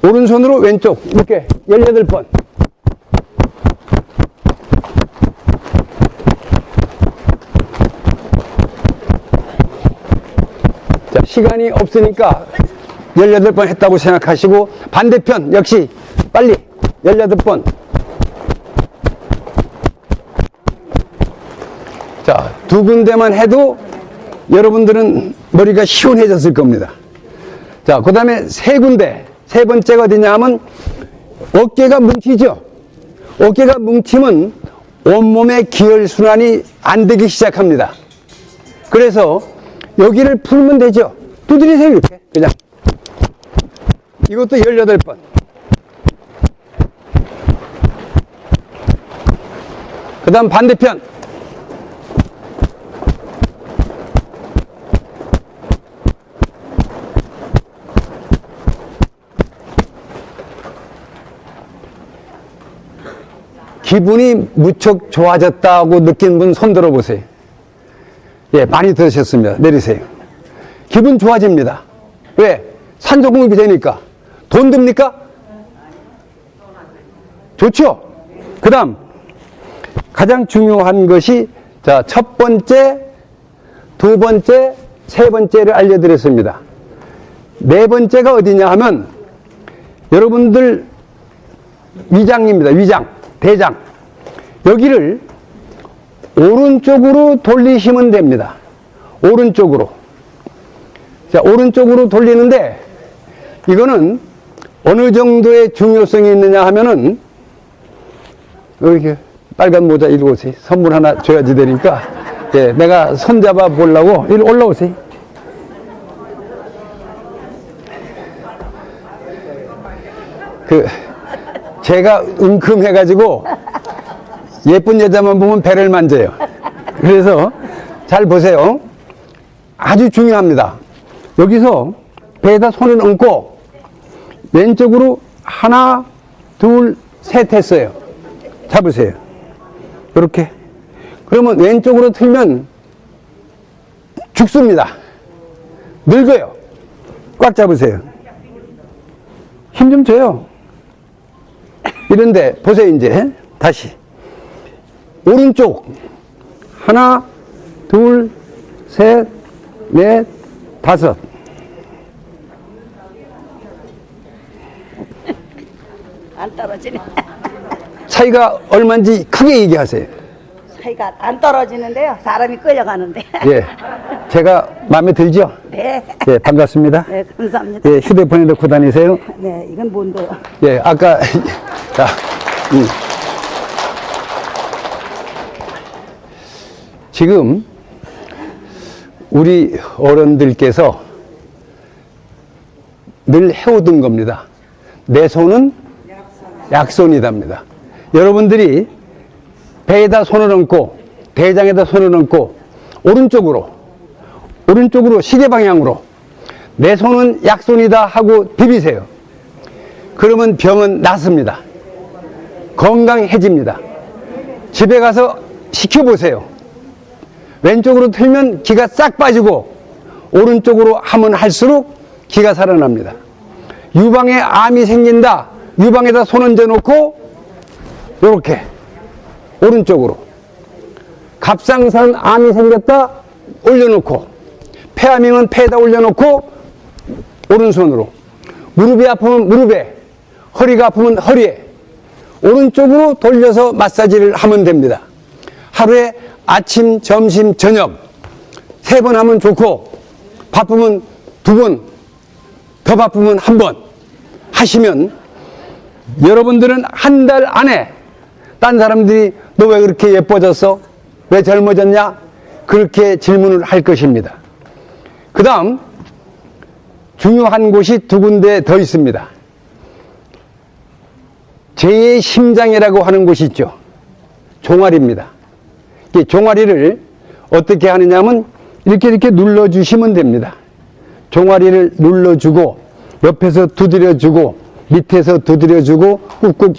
오른손으로 왼쪽 이렇게 18번. 자, 시간이 없으니까 18번 했다고 생각하시고 반대편 역시 빨리 18번. 자, 두 군데만 해도 여러분들은 머리가 시원해졌을 겁니다. 자, 그 다음에 세 군데. 세 번째가 어디냐 하면 어깨가 뭉치죠? 어깨가 뭉치면 온몸의 기혈순환이 안 되기 시작합니다. 그래서 여기를 풀면 되죠? 두드리세요, 이렇게. 그냥. 이것도 18번. 그 다음 반대편. 기분이 무척 좋아졌다고 느낀 분 손 들어보세요. 예, 많이 들으셨습니다. 내리세요. 기분 좋아집니다. 왜? 산소 공급이 되니까. 돈 듭니까? 좋죠? 그 다음, 가장 중요한 것이, 자, 첫 번째, 두 번째, 세 번째를 알려드렸습니다. 네 번째가 어디냐 하면, 여러분들 위장입니다. 위장, 대장. 여기를 오른쪽으로 돌리시면 됩니다. 오른쪽으로. 자, 오른쪽으로 돌리는데, 이거는 어느 정도의 중요성이 있느냐 하면은, 이렇게 빨간 모자 이리 오세요. 선물 하나 줘야지 되니까. 예, 내가 손잡아 보려고. 이리 올라오세요. 제가 은큼해가지고 예쁜 여자만 보면 배를 만져요. 그래서 잘 보세요. 아주 중요합니다. 여기서 배에다 손을 얹고 왼쪽으로 하나, 둘, 셋 했어요. 잡으세요. 이렇게. 그러면 왼쪽으로 틀면 죽습니다. 늙어요. 꽉 잡으세요. 힘 좀 줘요. 이런데 보세요. 이제 다시 오른쪽 하나 둘 셋 넷 다섯. 안 떨어지네. 차이가 얼마인지 크게 얘기하세요. 사이가 안 떨어지는데요. 사람이 끌려가는데. 예, 제가 마음에 들죠? 네. 예, 반갑습니다. 네, 감사합니다. 예, 휴대폰에 넣고 다니세요. 네, 이건 뭔데요? 예, 아까 자, 지금 우리 어른들께서 늘 해오던 겁니다. 내 손은 약손이답니다. 여러분들이 배에다 손을 얹고 대장에다 손을 얹고 오른쪽으로 시계 방향으로 내 손은 약손이다 하고 비비세요. 그러면 병은 낫습니다. 건강해집니다. 집에 가서 시켜보세요. 왼쪽으로 틀면 기가 싹 빠지고 오른쪽으로 하면 할수록 기가 살아납니다. 유방에 암이 생긴다. 유방에다 손 얹어놓고 이렇게 오른쪽으로. 갑상선 암이 생겼다. 올려놓고. 폐암이면 폐에다 올려놓고 오른손으로. 무릎이 아프면 무릎에, 허리가 아프면 허리에 오른쪽으로 돌려서 마사지를 하면 됩니다. 하루에 아침, 점심, 저녁 3번 하면 좋고, 바쁘면 2번, 더 바쁘면 1번 하시면 여러분들은 한 달 안에 딴 사람들이 너 왜 그렇게 예뻐졌어? 왜 젊어졌냐? 그렇게 질문을 할 것입니다. 그 다음 중요한 곳이 2군데 더 있습니다. 제 심장이라고 하는 곳이 있죠. 종아리입니다. 이 종아리를 어떻게 하느냐 하면 이렇게 눌러주시면 됩니다. 종아리를 눌러주고 옆에서 두드려주고 밑에서 두드려주고 꾹꾹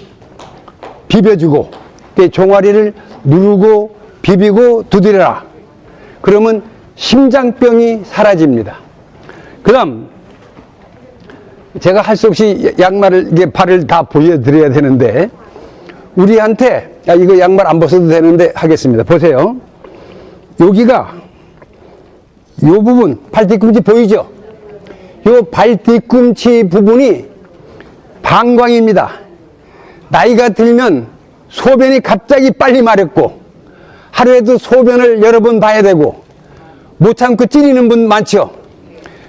비벼주고 종아리를 누르고 비비고 두드려라. 그러면 심장병이 사라집니다. 그 다음 제가 할 수 없이 양말을 발을 다 보여드려야 되는데 우리한테 이거 양말 안 벗어도 되는데 하겠습니다. 보세요. 여기가 요 부분 발 뒤꿈치 보이죠? 요 발 뒤꿈치 부분이 방광입니다. 나이가 들면 소변이 갑자기 빨리 마렵고 하루에도 소변을 여러 번 봐야 되고 못 참고 찌리는 분 많죠?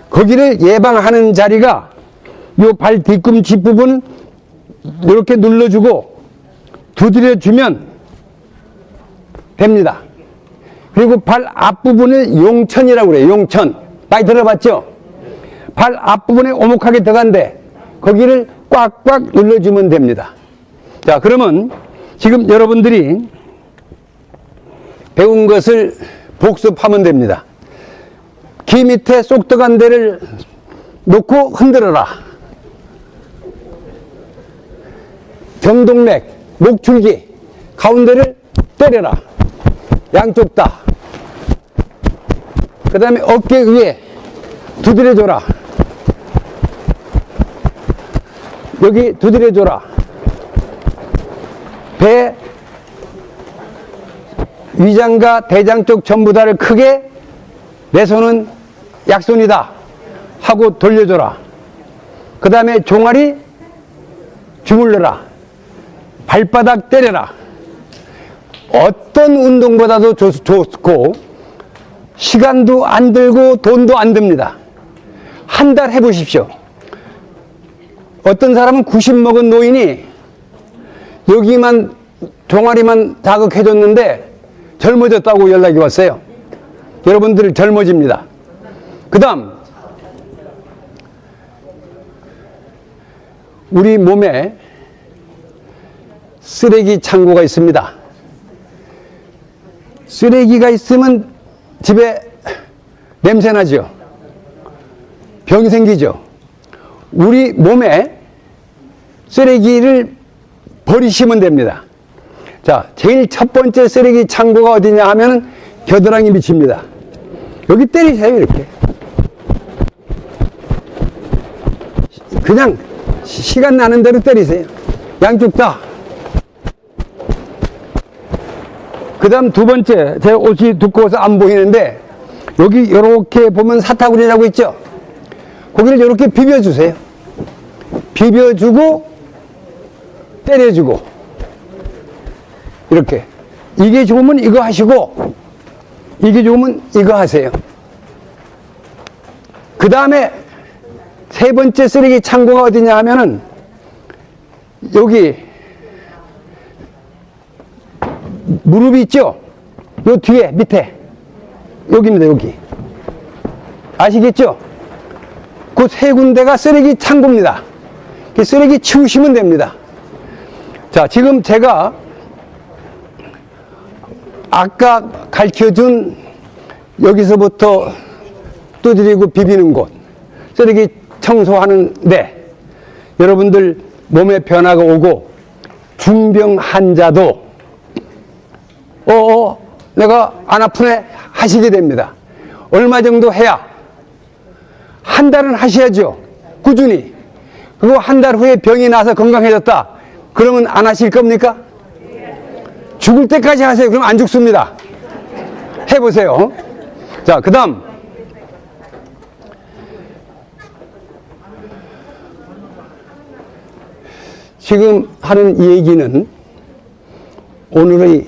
거기를 예방하는 자리가 요 발 뒤꿈치 부분 이렇게 눌러주고 두드려주면 됩니다. 그리고 발 앞부분을 용천이라고 그래요. 용천. 많이 들어봤죠? 발 앞부분에 오목하게 들어간데 거기를 꽉꽉 눌러주면 됩니다. 자, 그러면 지금 여러분들이 배운 것을 복습하면 됩니다. 귀 밑에 쏙 들어간 데를 놓고 흔들어라. 경동맥, 목줄기 가운데를 때려라. 양쪽 다. 그 다음에 어깨 위에 두드려줘라. 여기 두드려줘라. 배, 위장과 대장 쪽 전부 다를 크게 내 손은 약손이다 하고 돌려줘라. 그 다음에 종아리 주물러라. 발바닥 때려라. 어떤 운동보다도 좋고 시간도 안 들고 돈도 안 듭니다. 한 달 해보십시오. 어떤 사람은 90 먹은 노인이 여기만 종아리만 자극해줬는데 젊어졌다고 연락이 왔어요. 여러분들 젊어집니다. 그 다음 우리 몸에 쓰레기 창고가 있습니다. 쓰레기가 있으면 집에 냄새 나죠. 병이 생기죠. 우리 몸에 쓰레기를 버리시면 됩니다. 자, 제일 첫 번째 쓰레기 창고가 어디냐 하면은 겨드랑이 밑입니다. 여기 때리세요, 이렇게. 그냥 시간 나는 대로 때리세요. 양쪽 다. 그 다음 두 번째, 제 옷이 두꺼워서 안 보이는데, 여기 이렇게 보면 사타구니라고 있죠? 거기를 이렇게 비벼주세요. 비벼주고, 때려주고, 이렇게. 이게 좋으면 이거 하시고, 이게 좋으면 이거 하세요. 그 다음에 세 번째 쓰레기 창고가 어디냐 하면은, 여기, 무릎이 있죠? 요 뒤에, 밑에. 여기입니다, 여기. 아시겠죠? 그 세 군데가 쓰레기 창고입니다. 그 쓰레기 치우시면 됩니다. 자, 지금 제가 아까 가르쳐준 여기서부터 두드리고 비비는 곳, 쓰레기 청소하는데 여러분들 몸에 변화가 오고 중병 환자도 내가 안 아프네 하시게 됩니다. 얼마 정도 해야? 한 달은 하셔야죠. 꾸준히. 그리고 한 달 후에 병이 나서 건강해졌다. 그러면 안 하실 겁니까? 죽을 때까지 하세요. 그럼 안 죽습니다. 해보세요. 자, 그 다음. 지금 하는 이 얘기는 오늘의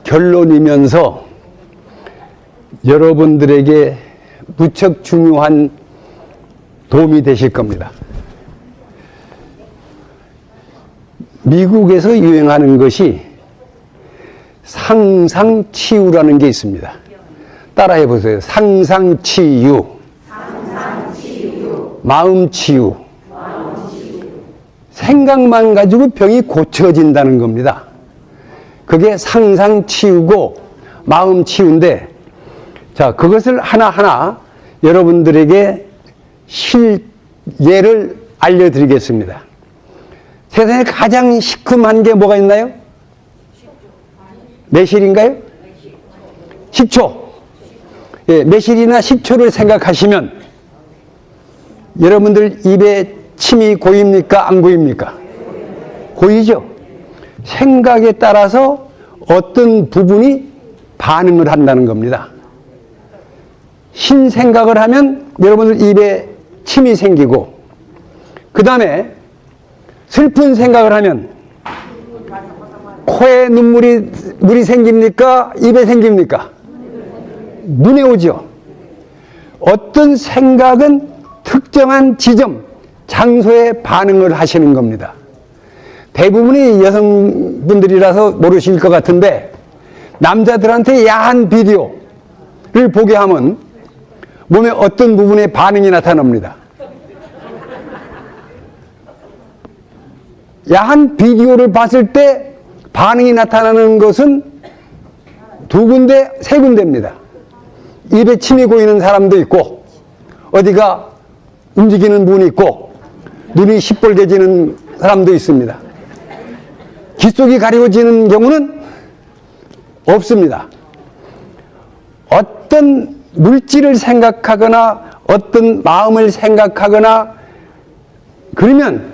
결론이면서 여러분들에게 무척 중요한 도움이 되실 겁니다. 미국에서 유행하는 것이 상상치유라는 게 있습니다. 따라해 보세요. 상상치유. 마음치유. 생각만 가지고 병이 고쳐진다는 겁니다. 그게 상상치유고 마음치유인데, 자, 그것을 하나하나 여러분들에게 실예를 알려드리겠습니다. 세상에 가장 시큼한 게 뭐가 있나요? 매실인가요? 식초. 예, 매실이나 식초를 생각하시면 여러분들 입에 침이 고입니까? 안 고입니까? 고이죠? 생각에 따라서 어떤 부분이 반응을 한다는 겁니다. 신생각을 하면 여러분들 입에 침이 생기고, 그 다음에 슬픈 생각을 하면 코에 물이 생깁니까? 입에 생깁니까? 눈에 오죠. 어떤 생각은 특정한 지점, 장소에 반응을 하시는 겁니다. 대부분이 여성분들이라서 모르실 것 같은데, 남자들한테 야한 비디오를 보게 하면 몸의 어떤 부분에 반응이 나타납니다. 야한 비디오를 봤을 때 반응이 나타나는 것은 두 군데, 세 군데입니다. 입에 침이 고이는 사람도 있고, 어디가 움직이는 부분이 있고, 눈이 시뻘개지는 사람도 있습니다. 귀 속이 가려지는 경우는 없습니다. 어떤 물질을 생각하거나 어떤 마음을 생각하거나 그러면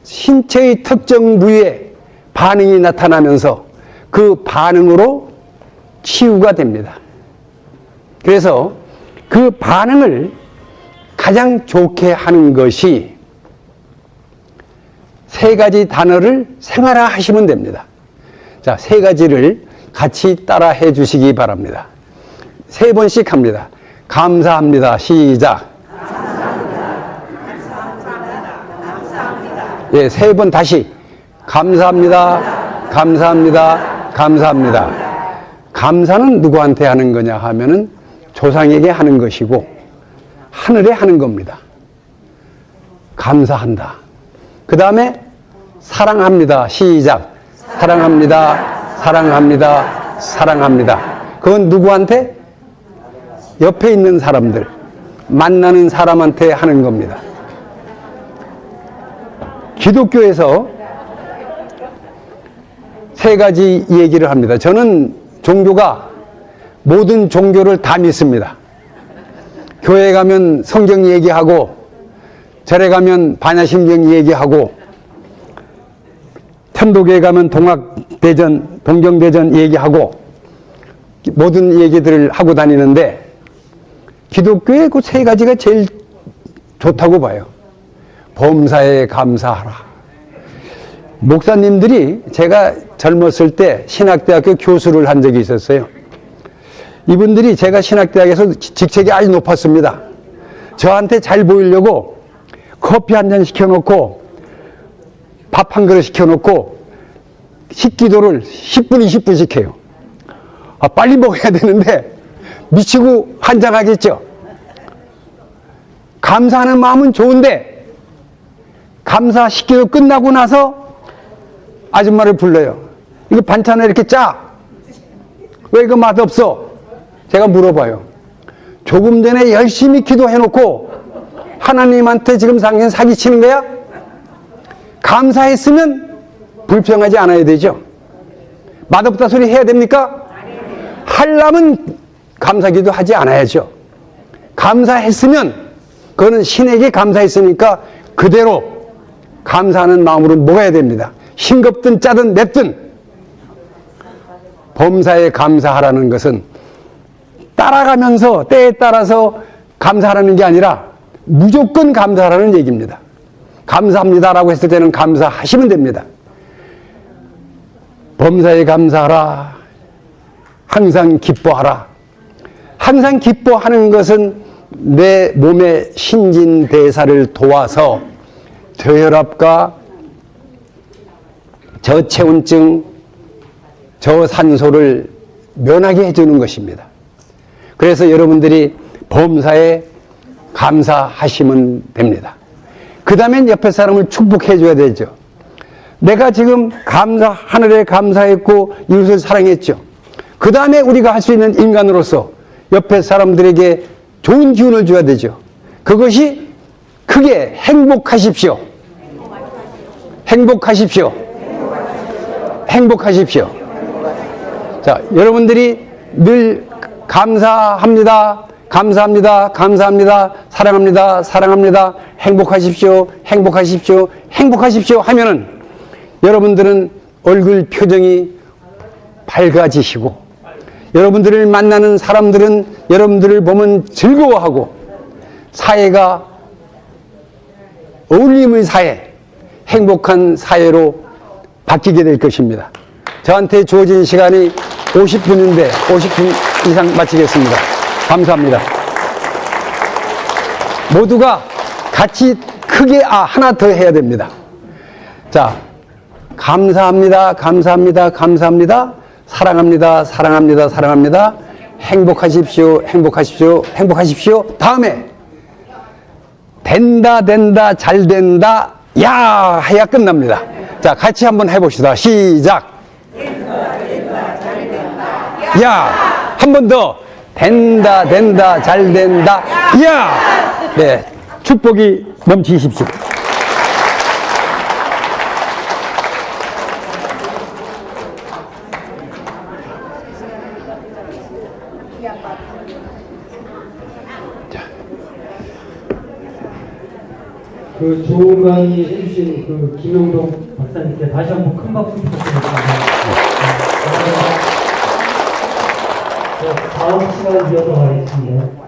신체의 특정 부위에 반응이 나타나면서 그 반응으로 치유가 됩니다. 그래서 그 반응을 가장 좋게 하는 것이 세 가지 단어를 생활화 하시면 됩니다. 자, 세 가지를 같이 따라 해 주시기 바랍니다. 세 번씩 합니다. 감사합니다. 시작. 예, 세 번 다시. 감사합니다. 감사합니다. 감사합니다. 감사는 누구한테 하는 거냐 하면은 조상에게 하는 것이고 하늘에 하는 겁니다. 감사한다. 그 다음에 사랑합니다. 시작. 사랑합니다. 사랑합니다. 사랑합니다. 그건 누구한테? 옆에 있는 사람들, 만나는 사람한테 하는 겁니다. 기독교에서 세 가지 얘기를 합니다. 저는 종교가 모든 종교를 다 믿습니다. 교회 가면 성경 얘기하고, 절에 가면 반야심경 얘기하고, 천도교에 가면 동학대전, 동경대전 얘기하고, 모든 얘기들을 하고 다니는데, 기독교의 그 세 가지가 제일 좋다고 봐요. 범사에 감사하라. 목사님들이 제가 젊었을 때 신학대학교 교수를 한 적이 있었어요. 이분들이 제가 신학대학에서 직책이 아주 높았습니다. 저한테 잘 보이려고 커피 한 잔 시켜놓고 밥 한 그릇 시켜놓고 식기도를 10분, 20분씩 해요. 빨리 먹어야 되는데 미치고 환장하겠죠. 감사하는 마음은 좋은데 감사 식기도 끝나고 나서 아줌마를 불러요. 이거 반찬을 이렇게 짜. 왜 이거 맛없어? 제가 물어봐요. 조금 전에 열심히 기도해놓고 하나님한테 지금 당신 사기치는 거야? 감사했으면 불평하지 않아야 되죠. 맛없다 소리 해야 됩니까? 하려면 감사기도 하지 않아야죠. 감사했으면 그거는 신에게 감사했으니까 그대로 감사하는 마음으로 먹어야 됩니다. 싱겁든 짜든 맵든. 범사에 감사하라는 것은 따라가면서 때에 따라서 감사하라는 게 아니라 무조건 감사하라는 얘기입니다. 감사합니다라고 했을 때는 감사하시면 됩니다. 범사에 감사하라. 항상 기뻐하라. 항상 기뻐하는 것은 내 몸의 신진대사를 도와서 저혈압과 저체온증, 저산소를 면하게 해주는 것입니다. 그래서 여러분들이 범사에 감사하시면 됩니다. 그 다음엔 옆에 사람을 축복해 줘야 되죠. 내가 지금 하늘에 감사했고 이웃을 사랑했죠. 그 다음에 우리가 할 수 있는 인간으로서 옆에 사람들에게 좋은 기운을 줘야 되죠. 그것이 크게 행복하십시오. 행복하십시오. 행복하십시오. 자, 여러분들이 늘 감사합니다. 감사합니다. 감사합니다. 사랑합니다. 사랑합니다. 행복하십시오. 행복하십시오. 행복하십시오. 하면은 여러분들은 얼굴 표정이 밝아지시고 여러분들을 만나는 사람들은 여러분들을 보면 즐거워하고 사회가 어울림의 사회, 행복한 사회로 바뀌게 될 것입니다. 저한테 주어진 시간이 50분인데 50분 이상 마치겠습니다. 감사합니다. 모두가 같이 크게 하나 더 해야 됩니다. 자, 감사합니다. 감사합니다. 감사합니다. 사랑합니다. 사랑합니다. 사랑합니다. 행복하십시오. 행복하십시오. 행복하십시오. 다음에 된다 된다 잘 된다 야 해야 끝납니다. 자, 같이 한번 해봅시다. 시작. 된다 된다 잘 된다 야. 한 번 더. 된다 된다 잘 된다 야. 네, 축복이 넘치십시오. 그 좋은 강의 해주신 그 김용동 박사님께 다시 한번 큰 박수 부탁드립니다. 다음 시간 이어서 가겠습니다.